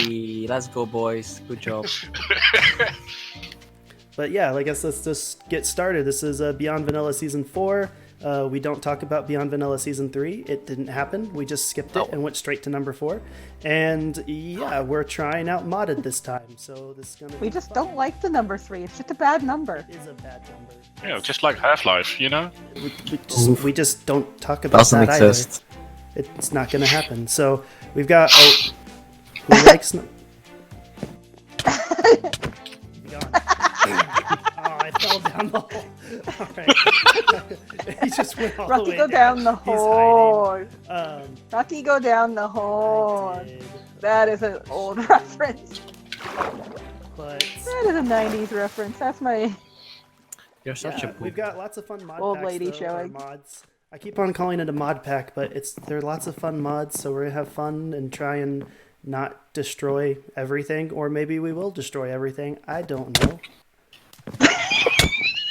Hey, let's go, boys. Good job. But yeah, I guess let's just get started. This is Beyond Vanilla Season 4. We don't talk about Beyond Vanilla Season 3. It didn't happen. We just skipped it and went straight to number 4. And yeah, we're trying out modded this time. So this is going to be We just don't like the number 3. It's just a bad number. It is a bad number. Yeah, just like Half-Life, you know? We just don't talk about Doesn't that exist. either. It's not going to happen. So we've got... who likes... I fell down the hole. Alright. He just went all Rocky, the way go down the He's hole. hiding. Rocky, go down the hole. I did, That is an old reference. but That is a 90s reference. That's my... You're such a we've poop. got lots of fun mod Old packs, lady though, or showing. mods. I keep on calling it a mod pack, but there are lots of fun mods, so we're gonna have fun and try and not destroy everything, or maybe we will destroy everything. I don't know.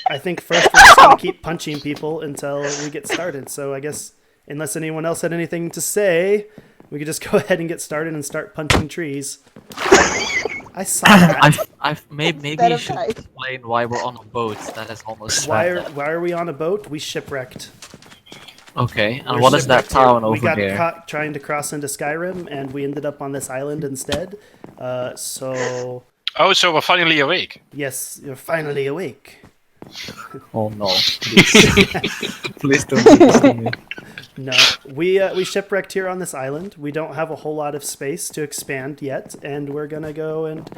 I think first we're just gonna keep punching people until we get started. So I guess unless anyone else had anything to say, we could just go ahead and get started and start punching trees. I saw that. Maybe Instead you of should guys. explain why we're on a boat that is almost Why stranded. are we on a boat? We shipwrecked. Okay, and We're what is that shipwrecked here. town We over got there? caught trying to cross into Skyrim, and we ended up on this island instead. So Oh, so we're finally awake. yes, you're finally awake. Oh no! Please, please don't do this to me. No, we shipwrecked here on this island. We don't have a whole lot of space to expand yet, and we're gonna go and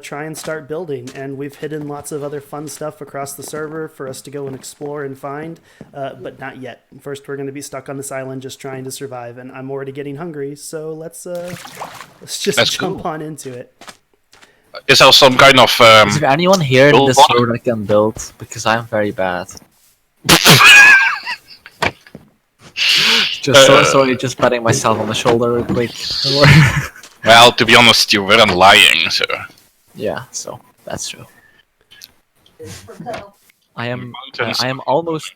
try and start building. And we've hidden lots of other fun stuff across the server for us to go and explore and find, but not yet. First, we're gonna be stuck on this island just trying to survive, and I'm already getting hungry. So let's just That's jump cool. on into it. Is there some kind of... Is there anyone here in build this one? server that can build? Because I am very bad. Sorry, just patting myself on the shoulder real quick. Well, to be honest, you weren't lying, so... Yeah, so that's true. I am Mountains. almost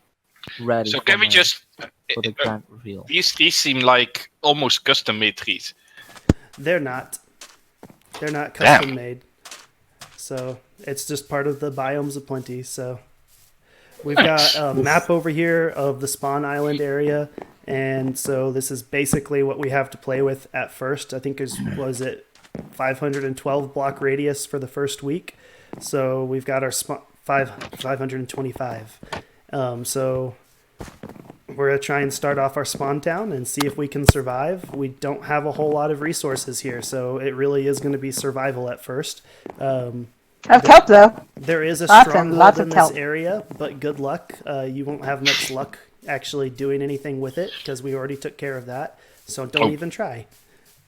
ready. So for can we my- just... for the grand reveal? These seem like almost custom-made trees. They're not. They're not Damn. custom made. So it's just part of the biomes of plenty. So we've got a map over here of the spawn island area, and so this is basically what we have to play with at first. I think was it 512 block radius for the first week. So we've got our 525. So we're going to try and start off our spawn town and see if we can survive. We don't have a whole lot of resources here, so it really is going to be survival at first. Have kelp, though. There is a Lots stronghold of in this kelp. area, but good luck. You won't have much luck actually doing anything with it, because we already took care of that, so don't even try.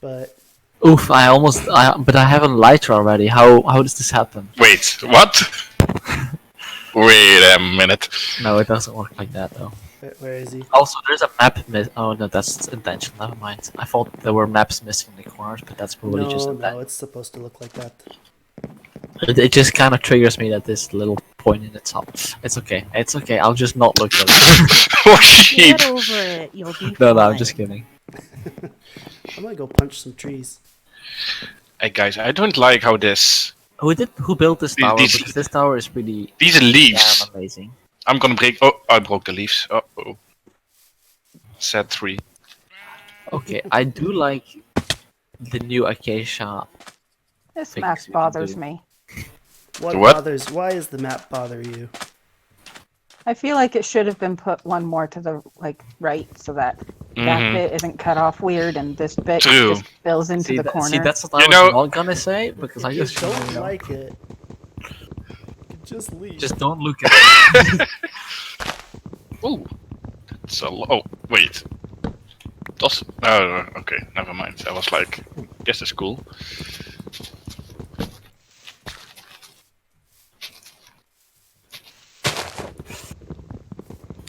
But Oof! But I have a lighter already. How does this happen? Wait, what? Wait a minute. No, it doesn't work like that though. where is he? Also, there's a map Oh no, that's intentional. Never mind. I thought there were maps missing in the corners, but that's probably just No, intentional. it's supposed to look like that. It just kind of triggers me that this little point in the top. It's okay. It's okay. I'll just not look at it. Oh, sheep. Get over it. You'll be No, I'm fine. just kidding. I'm gonna go punch some trees. Hey guys, I don't like how this... Who built this tower? These- Because this tower is pretty These leaves. damn amazing. I'm gonna break... Oh, I broke the leaves. Uh-oh. Set 3. Okay, I do like the new acacia. This Things map we can bothers do. me. What What? bothers? Why does the map bother you? I feel like it should have been put one more to the right, so that that Mhm. bit isn't cut off weird, and this bit True. just fills into the corner. See, that's what I You was know- not gonna say because I If you just don't know. like it, just leave. Just don't look at it. Ooh. That's a oh, wait. That's... Oh, okay, never mind. I was like, this is cool.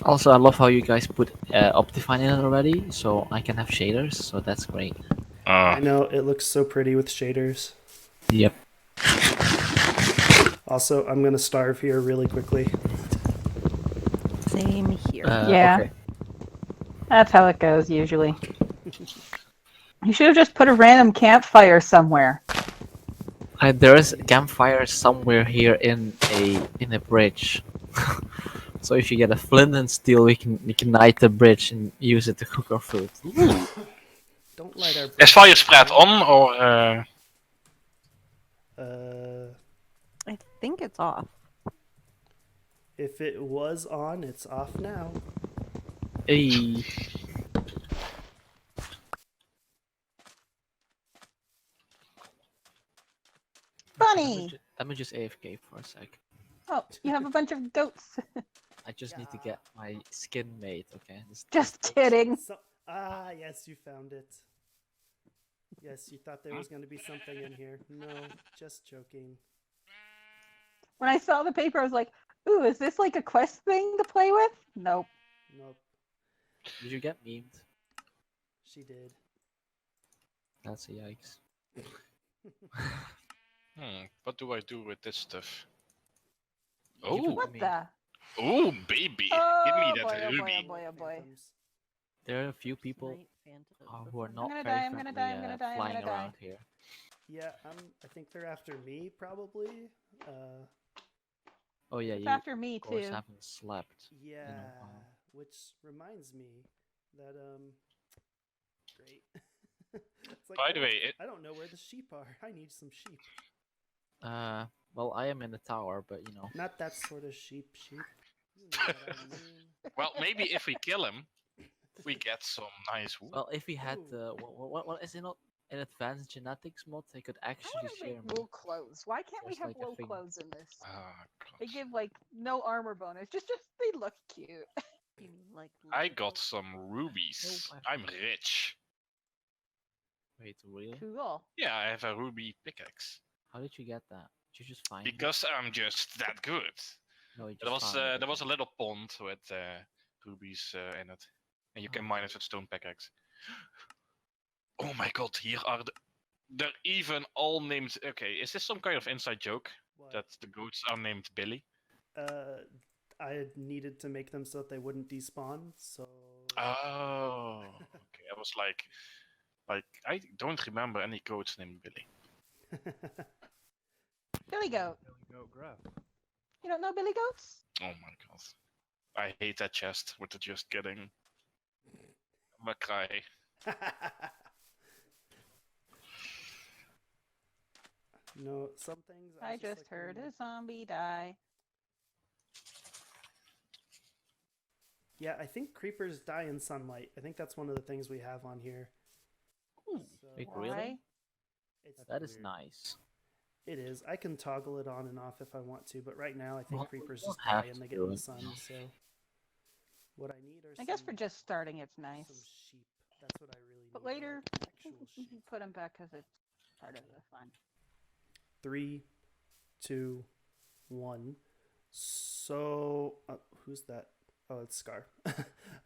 Also, I love how you guys put Optifine in it already, so I can have shaders. So that's great. I know, it looks so pretty with shaders. Yep. Also, I'm gonna starve here really quickly. Same here. Yeah. Okay. That's how it goes usually. You should have just put a random campfire somewhere. There is a campfire somewhere here in a bridge. So if you get a flint and steel, we can ignite the bridge and use it to cook our food. Don't light our. Is fire spread on or? I think it's off. If it was on, it's off now. Hey. Bunny! Let me just AFK for a sec. Oh, you have a bunch of goats. I just need to get my skin made, okay? Just kidding. Yes, you found it. Yes, you thought there was going to be something in here. No, just joking. When I saw the paper, I was like, ooh, is this like a quest thing to play with? Nope. Nope, Did you get memed? she did. That's a yikes. What do I do with this stuff? Give Oh, it What me. the? oh, baby! Oh, Give me that boy, oh, boy, ruby. oh, boy, oh, boy. Phantoms. There are a few people who are not gonna very die, I'm gonna friendly die, I'm gonna die, I'm flying gonna die. around here. Yeah, I think they're after me, probably. Oh yeah, It's you after me of course too. haven't slept. Yeah, in a while. which reminds me that, great. It's like, By the way, I don't know where the sheep are. I need some sheep. Well, I am in the tower, but you know. Not that sort of sheep. You know what I mean. well, maybe if we kill him, we get some nice wood. Well, if we had Ooh. what is it not an advanced genetics mod? They could I actually want to share make me. wool clothes. Why can't we Just have like a wool thing. clothes in this? Ah, They God. give like no armor bonus. Just they look cute. You mean like I leather got coat? some rubies. Nope, I'm rich. Wait, really? Cool. Yeah, I have a ruby pickaxe. How did you get that? Did you just find it? Because I'm just that good. No, you just There was found it, there was a okay. little pond with rubies in it, and you can mine it with stone pickaxe. Oh my God! Here are they're even all named. Okay, is this some kind of inside joke What? that the goats are named Billy? I needed to make them so that they wouldn't despawn. So. Oh, okay. I was like I don't remember any goats named Billy. Billy goat. You don't know Billy goats? Oh my God! I hate that chest with the just kidding. I'm gonna cry. No, some things. I was just like, heard a zombie die. Yeah, I think creepers die in sunlight. I think that's one of the things we have on here. Ooh, wait, really? Why? It's That is weird. nice. It is. I can toggle it on and off if I want to, but right now I think Well, creepers you just don't have die and they to get do in the it, sun. you know. So, what I need are I guess some, for just starting, it's nice. some sheep. That's what I really need. But like later, actual sheep. put them back because it's part of the fun. 3, 2, 1. So, who's that? Oh, it's Scar.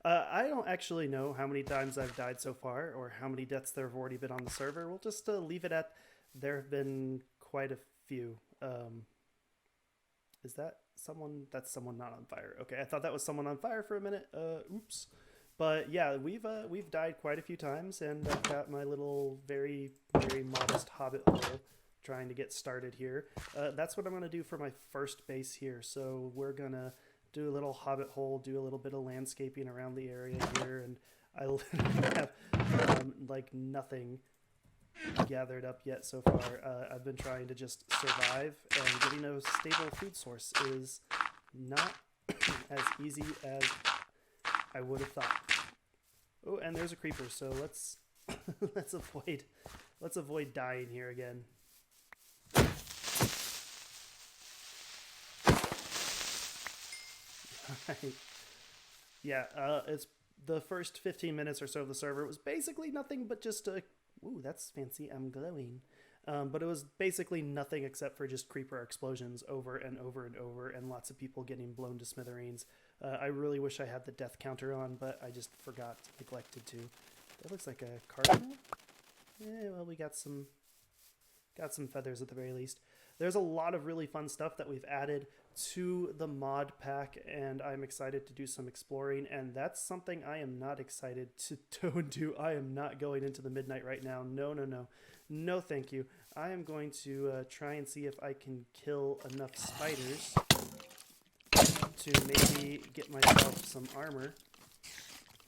I don't actually know how many times I've died so far or how many deaths there have already been on the server. We'll just leave it at there have been quite a few. Is that someone? That's someone not on fire. Okay, I thought that was someone on fire for a minute. Oops. But yeah, we've died quite a few times, and I've got my little very modest hobbit hole trying to get started here. That's what I'm gonna do for my first base here. So we're gonna do a little hobbit hole, do a little bit of landscaping around the area here, and I literally have like nothing gathered up yet so far. I've been trying to just survive, and getting a stable food source is not as easy as I would have thought. Oh, and there's a creeper, so let's let's avoid dying here again. Right. Yeah, it's the first 15 minutes or so of the server was basically nothing but just a... Ooh, that's fancy. I'm glowing. But it was basically nothing except for just creeper explosions over and over and over, and lots of people getting blown to smithereens. I really wish I had the death counter on, but I just forgot, neglected to. That looks like a cardinal. Yeah, well, we got some feathers at the very least. There's a lot of really fun stuff that we've added to the mod pack, and I'm excited to do some exploring, and that's something I am not excited to do. I am not going into the midnight right now. No, thank you. I am going to try and see if I can kill enough spiders to maybe get myself some armor.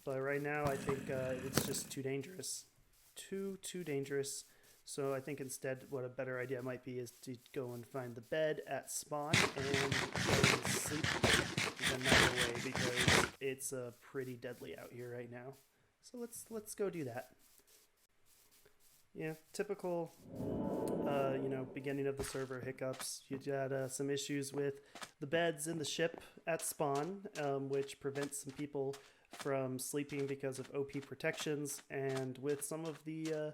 But right now I think it's just too dangerous. Too dangerous. So I think instead what a better idea might be is to go and find the bed at spawn and go and sleep another way because it's pretty deadly out here right now. So let's go do that. Yeah, typical beginning of the server hiccups. You had some issues with the beds in the ship at spawn, which prevents some people from sleeping because of OP protections, and with some of the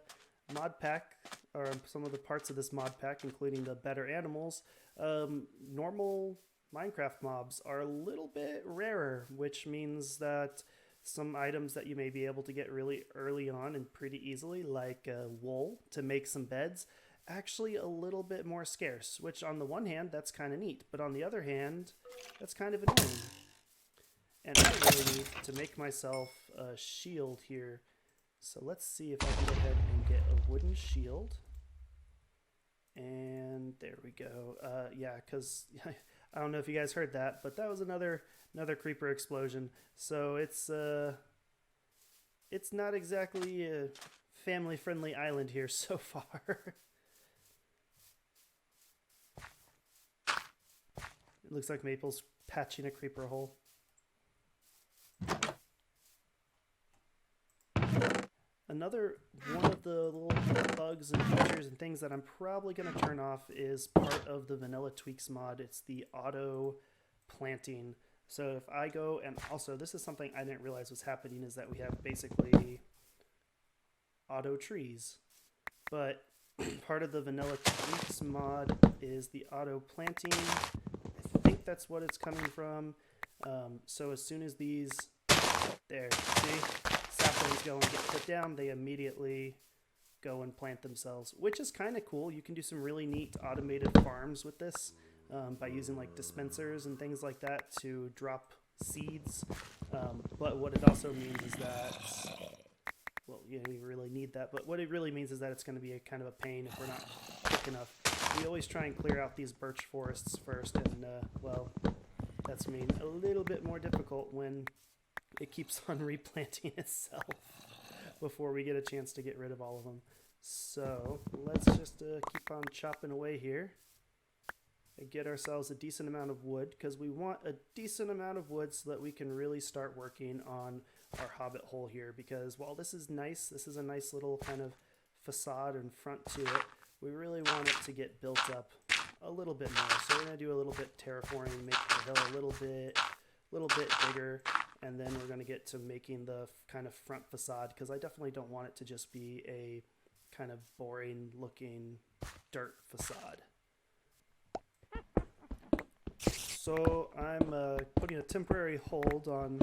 mod pack, or some of the parts of this mod pack, including the better animals, normal Minecraft mobs are a little bit rarer, which means that some items that you may be able to get really early on and pretty easily, like wool to make some beds, actually a little bit more scarce, which on the one hand, that's kind of neat, but on the other hand, that's kind of annoying. And I really need to make myself a shield here. So let's see if I can go ahead and get a wooden shield. And there we go. Yeah, because I don't know if you guys heard that, but that was another creeper explosion. So it's not exactly a family-friendly island here so far. It looks like Maple's patching a creeper hole. Another one of the little bugs and features and things that I'm probably going to turn off is part of the vanilla tweaks mod. It's the auto planting. So if I go, and also this is something I didn't realize was happening, is that we have basically auto trees. But part of the vanilla tweaks mod is the auto planting. I think that's what it's coming from. So as soon as these, there, see? Saplings go and get put down, they immediately go and plant themselves, which is kind of cool. You can do some really neat automated farms with this by using like dispensers and things like that to drop seeds. But what it also means is that, well, you don't even really need that, but what it really means is that it's going to be a kind of a pain if we're not quick enough. We always try and clear out these birch forests first, and well, that's mean a little bit more difficult when it keeps on replanting itself before we get a chance to get rid of all of them. So let's just keep on chopping away here and get ourselves a decent amount of wood, because we want a decent amount of wood so that we can really start working on our hobbit hole here. Because while this is nice, this is a nice little kind of facade in front to it, we really want it to get built up a little bit more. So we're going to do a little bit terraforming, make the hill a little bit bigger. And then we're going to get to making the kind of front facade, because I definitely don't want it to just be a kind of boring looking dirt facade. So I'm putting a temporary hold on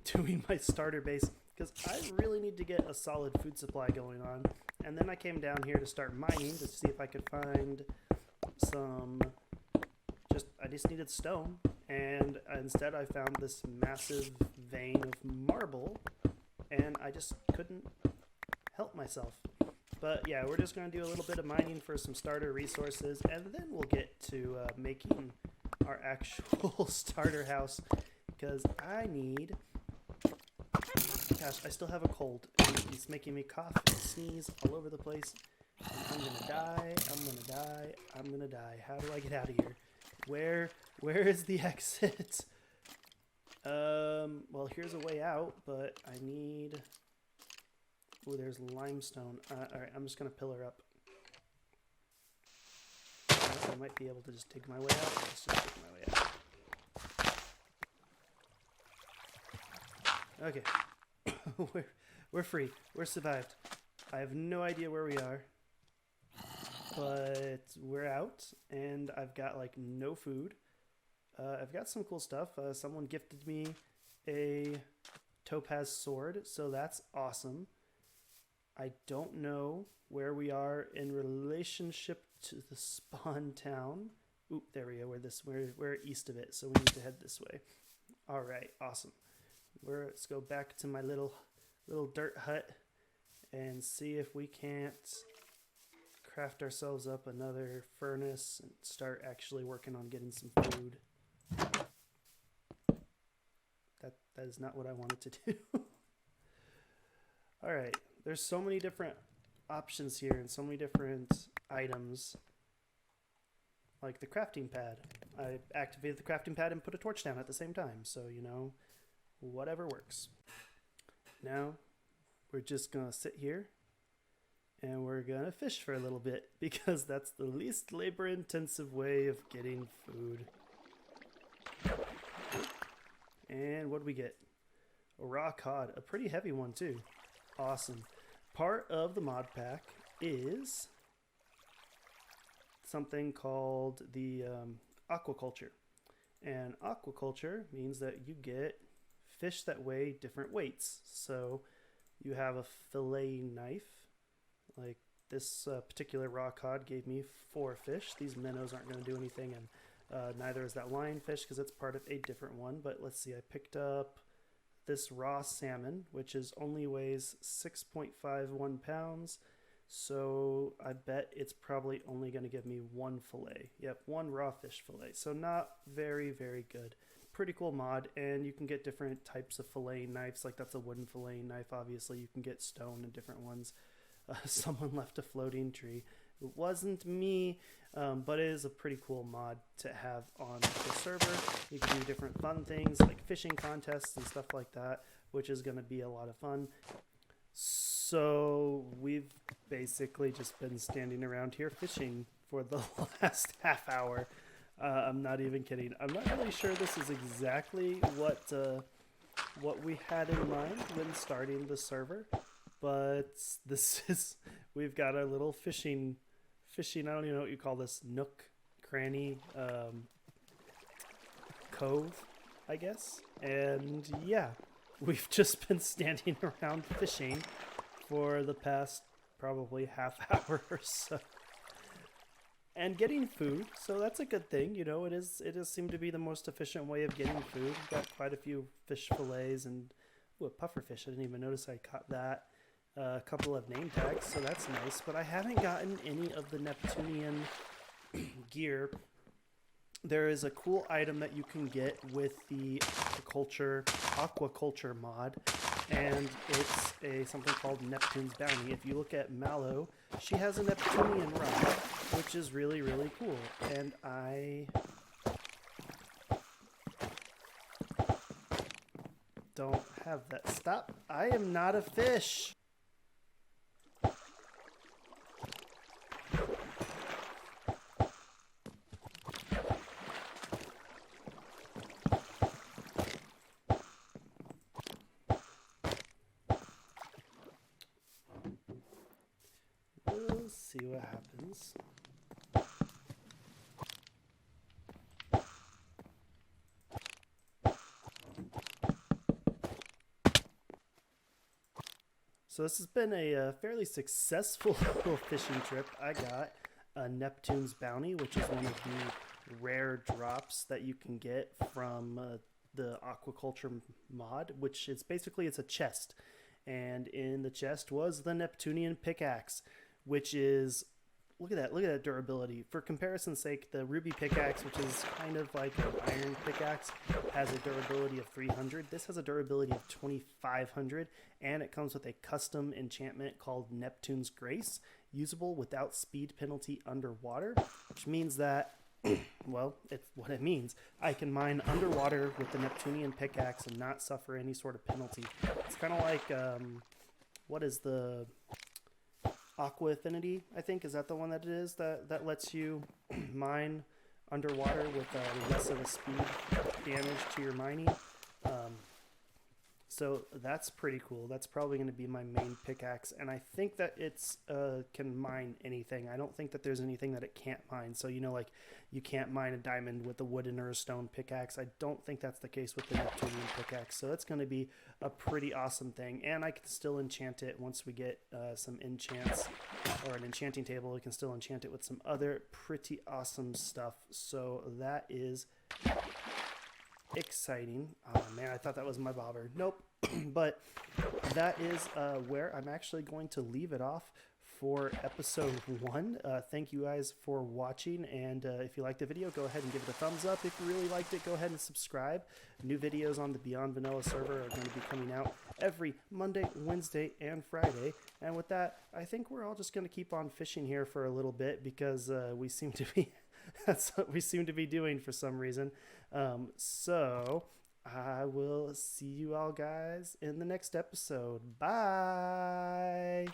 doing my starter base, because I really need to get a solid food supply going on. And then I came down here to start mining to see if I could find some, I just needed stone. And instead I found this massive vein of marble, and I just couldn't help myself. But yeah, we're just going to do a little bit of mining for some starter resources, and then we'll get to making our actual starter house, because I need... Gosh, I still have a cold, and it's making me cough and sneeze all over the place. And I'm going to die, I'm going to die, I'm going to die. How do I get out of here? Where is the exit? Well, here's a way out, but I need... Oh, there's limestone. Alright, I'm just going to pillar up. I might be able to just dig my way out. Let's just dig my way out. Okay. we're free. We're survived. I have no idea where we are. But we're out, and I've got like no food. I've got some cool stuff. Someone gifted me a topaz sword, so that's awesome. I don't know where we are in relationship to the spawn town. Oop, there we go. We're east of it, so we need to head this way. All right, awesome. Let's go back to my little dirt hut and see if we can't craft ourselves up another furnace and start actually working on getting some food. That is not what I wanted to do. All right, there's so many different options here and so many different items. Like the crafting pad. I activated the crafting pad and put a torch down at the same time. So, you know, whatever works. Now, we're just going to sit here and we're going to fish for a little bit because that's the least labor-intensive way of getting food. And what do we get? A raw cod. A pretty heavy one, too. Awesome. Part of the mod pack is something called the aquaculture. And aquaculture means that you get fish that weigh different weights. So you have a fillet knife. Like this particular raw cod gave me 4 fish. These minnows aren't going to do anything, and neither is that lionfish because it's part of a different one. But let's see, I picked up this raw salmon, which is only weighs 6.51 pounds. So I bet it's probably only going to give me 1 fillet. Yep, 1 raw fish fillet. So not very, very good. Pretty cool mod, and you can get different types of fillet knives. Like that's a wooden fillet knife, obviously. You can get stone and different ones. Someone left a floating tree. It wasn't me, but it is a pretty cool mod to have on the server. You can do different fun things like fishing contests and stuff like that, which is going to be a lot of fun. So we've basically just been standing around here fishing for the last half hour. I'm not even kidding. I'm not really sure this is exactly what we had in mind when starting the server, but this is, we've got our little fishing, I don't even know what you call this, nook, cranny, cove, I guess. And yeah, we've just been standing around fishing for the past probably half hour or so. And getting food, so that's a good thing. You know, it does seem to be the most efficient way of getting food. We've got quite a few fish fillets and a pufferfish. I didn't even notice I caught that. A couple of name tags, so that's nice. But I haven't gotten any of the Neptunian gear. There is a cool item that you can get with the aquaculture mod, and it's something called Neptune's Bounty. If you look at Mallow, she has a Neptunian rod, which is really, really cool. And I don't have that. Stop. I am not a fish. We'll see what happens. So this has been a fairly successful little fishing trip. I got a Neptune's Bounty, which is one of the rare drops that you can get from the aquaculture mod, which is basically it's a chest. And in the chest was the Neptunian pickaxe, which is, look at that durability. For comparison's sake, the ruby pickaxe, which is kind of like an iron pickaxe, has a durability of 300. This has a durability of 2500, and it comes with a custom enchantment called Neptune's Grace, usable without speed penalty underwater, which means that, well, it's what it means. I can mine underwater with the Neptunian pickaxe and not suffer any sort of penalty. It's kind of like, what is the Aqua Affinity, I think, is that the one that it is that lets you mine underwater with less of a speed damage to your mining. So that's pretty cool. That's probably going to be my main pickaxe, and I think that it's can mine anything. I don't think that there's anything that it can't mine. So, you know, like you can't mine a diamond with a wooden or a stone pickaxe. I don't think that's the case with the Neptunian pickaxe. So that's going to be a pretty awesome thing, and I can still enchant it once we get some enchants or an enchanting table. We can still enchant it with some other pretty awesome stuff. So that is exciting. Oh man, I thought that was my bobber. Nope. But that is where I'm actually going to leave it off for episode 1. Thank you guys for watching, and if you liked the video, go ahead and give it a thumbs up. If you really liked it, go ahead and subscribe. New videos on the Beyond Vanilla server are going to be coming out every Monday, Wednesday, and Friday. And with that, I think we're all just going to keep on fishing here for a little bit, because we seem to be that's what we seem to be doing for some reason. So I will see you all guys in the next episode. Bye.